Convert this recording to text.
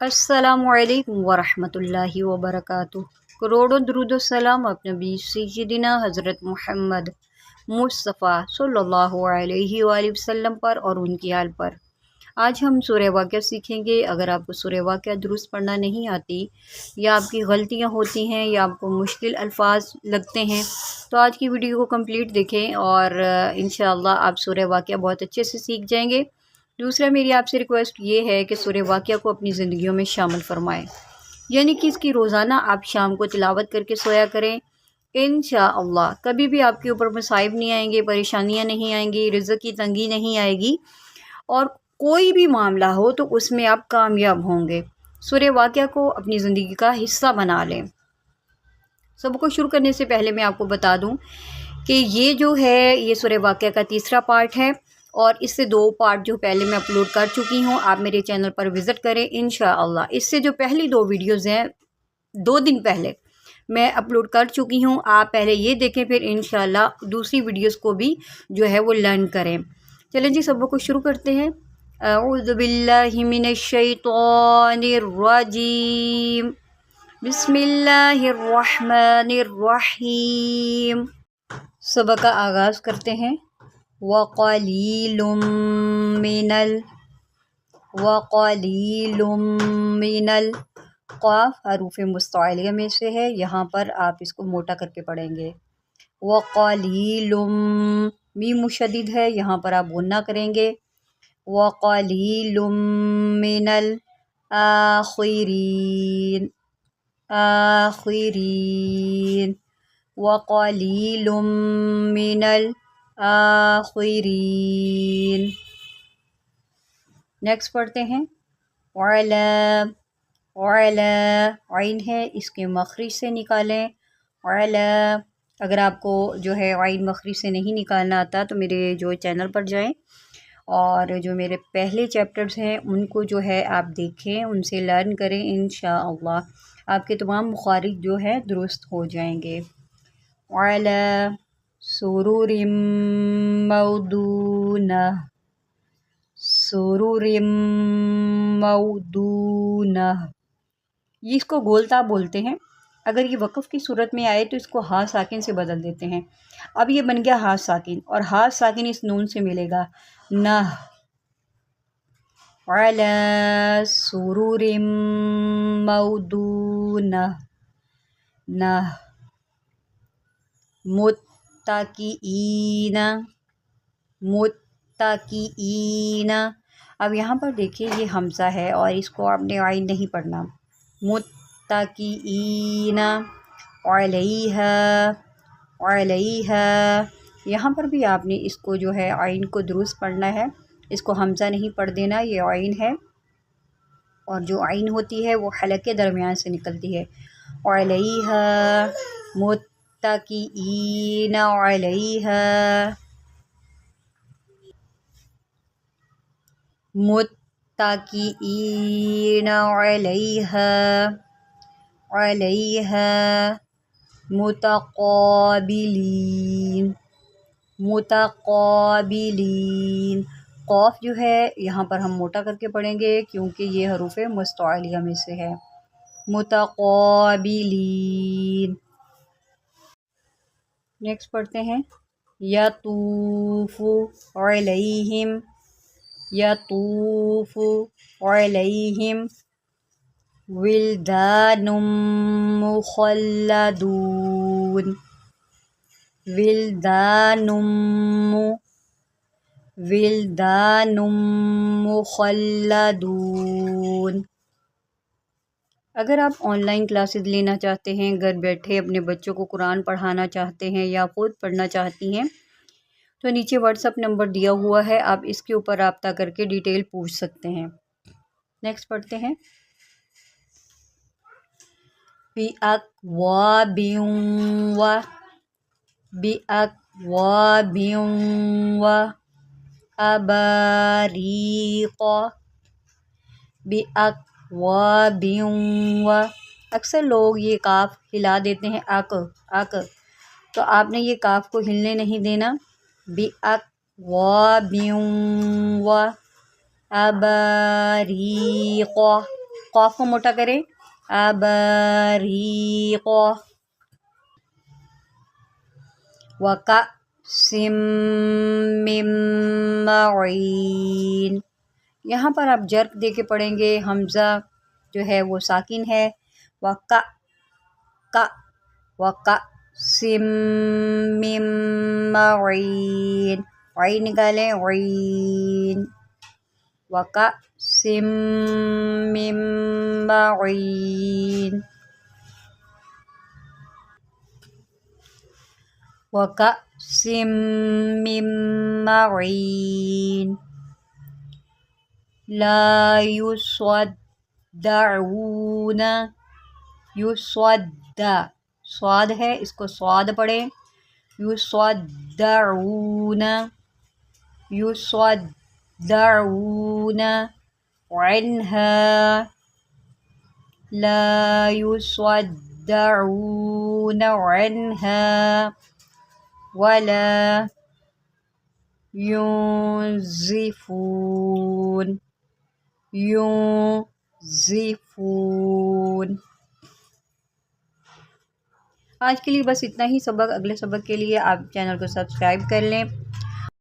अस्सलामु अलैकुम वरहमतुल्लाहि वबरकातुह। करोड़ों दुरूद व सलाम अपने नबी सय्यिदिना हज़रत मुहम्मद मुस्तफ़ा सल्लल्लाहु अलैहि वसल्लम पर और उनकी आल पर। आज हम सूरह वाक़िया सीखेंगे। अगर आपको सूरह वाक़िया दुरुस्त पढ़ना नहीं आती या आपकी गलतियां होती हैं या आपको मुश्किल अल्फाज लगते हैं तो आज की वीडियो को कंप्लीट देखें और इंशाअल्लाह आप सूरह वाक़िया बहुत अच्छे से सीख जाएंगे। दूसरा मेरी आपसे रिक्वेस्ट ये है कि सूरह वाक़िया को अपनी ज़िंदगियों में शामिल फरमाएं, यानी कि इसकी रोज़ाना आप शाम को तिलावत करके सोया करें। इंशाअल्लाह कभी भी आपके ऊपर मसाइब नहीं आएंगे, परेशानियां नहीं आएंगी, रिज़्क़ की तंगी नहीं आएगी और कोई भी मामला हो तो उसमें आप कामयाब होंगे। सूरह वाक़िया को अपनी ज़िंदगी का हिस्सा बना लें। सबको शुरू करने से पहले मैं आपको बता दूं कि ये जो है ये सूरह वाक़िया का तीसरा पार्ट है और इससे 2 पार्ट जो पहले मैं अपलोड कर चुकी हूँ। आप मेरे चैनल पर विज़िट करें इंशाअल्लाह। इससे जो पहली 2 वीडियोज़ हैं 2 दिन पहले मैं अपलोड कर चुकी हूँ। आप पहले ये देखें, फिर इंशाअल्लाह दूसरी वीडियोज़ को भी जो है वो लर्न करें। चलें जी, सबको शुरू करते हैं। अऊज़ु बिल्लाहि मिनश शैतानिर रजीम, बिस्मिल्लाहिर रहमानिर रहीम। सबक का आगाज़ करते हैं। वक़लीलुम मिनल क़ाफ़ हरूफ़ मुस्तअलिया में से है, यहाँ पर आप इसको मोटा करके पढ़ेंगे। वक़लीलुम मीम मुशद्दिद है, यहाँ पर आप गुन्ना करेंगे। वक़लीलुम मिनल आखिरीन वक़लीलुम मिनल आखिरीन। नेक्स्ट पढ़ते हैं। आइन है, इसके मखरिज से निकालें। अगर आपको जो है आइन मखरिज से नहीं निकालना आता तो मेरे जो चैनल पर जाएं और जो मेरे पहले चैप्टर्स हैं उनको जो है आप देखें, उनसे लर्न करें। इंशाअल्लाह आपके तमाम मुखारिज जो है दुरुस्त हो जाएंगे। सुरूरिम मौदूना, ये इसको गोलता बोलते हैं। अगर ये वक़फ़ की सूरत में आए तो इसको हा साकिन से बदल देते हैं। अब ये बन गया हा साकिन और हा साकिन इस नून से मिलेगा ना। अला सुरूरिम मौदूना ना। मुत्तकीईना। अब यहाँ पर देखिए ये हमज़ा है और इसको आपने आइन नहीं पढ़ना। मुत्तकीईना अलैहा, यहाँ पर भी आपने इसको जो है आइन को दुरुस्त पढ़ना है, इसको हमज़ा नहीं पढ़ देना। ये आइन है और जो आइन होती है वो हलक़ के दरमियान से निकलती है। अलैहा मुत्तकीईना अलैहा, मुत्तकीईना अलैहा मुतक़ाबिलीन। क़ाफ़ जो है यहाँ पर हम मोटा करके पढ़ेंगे क्योंकि ये हरूफ़ मुस्तअलिया में से है। मुतक़ाबिलीन। नेक्स्ट पढ़ते हैं। यतूफ़ु अलैहिम विल्दानुम मुख़ल्लदून। अगर आप ऑनलाइन क्लासेस लेना चाहते हैं, घर बैठे अपने बच्चों को कुरान पढ़ाना चाहते हैं या खुद पढ़ना चाहती हैं तो नीचे व्हाट्सअप नंबर दिया हुआ है, आप इसके ऊपर रब्ता करके डिटेल पूछ सकते हैं। नेक्स्ट पढ़ते हैं। बिअक्वाबिन व अबारीक़। अक्सर लोग ये काफ हिला देते हैं अक, तो आपने ये काफ को हिलने नहीं देना। बिअक्वाबिन व अबारीक़, क़ قاف کو موٹا کریں، ابریق، وکأس من معین۔ یہاں پر آپ جرک دے کے پڑھیں گے، حمزہ جو ہے وہ ساکن ہے، وکأس من معین، عین نکالیں، عین، وکأس من معین، وکأس من معین، لا یصدعون، صاد ہے، اس کو صاد پڑھیں، یصدعون، یصدعون عنہا، لا یصدعون عنہا، ولا ينزفون، ينزفون۔ آج کے لیے بس اتنا ہی سبق، اگلے سبق کے لیے آپ چینل کو سبسکرائب کر لیں۔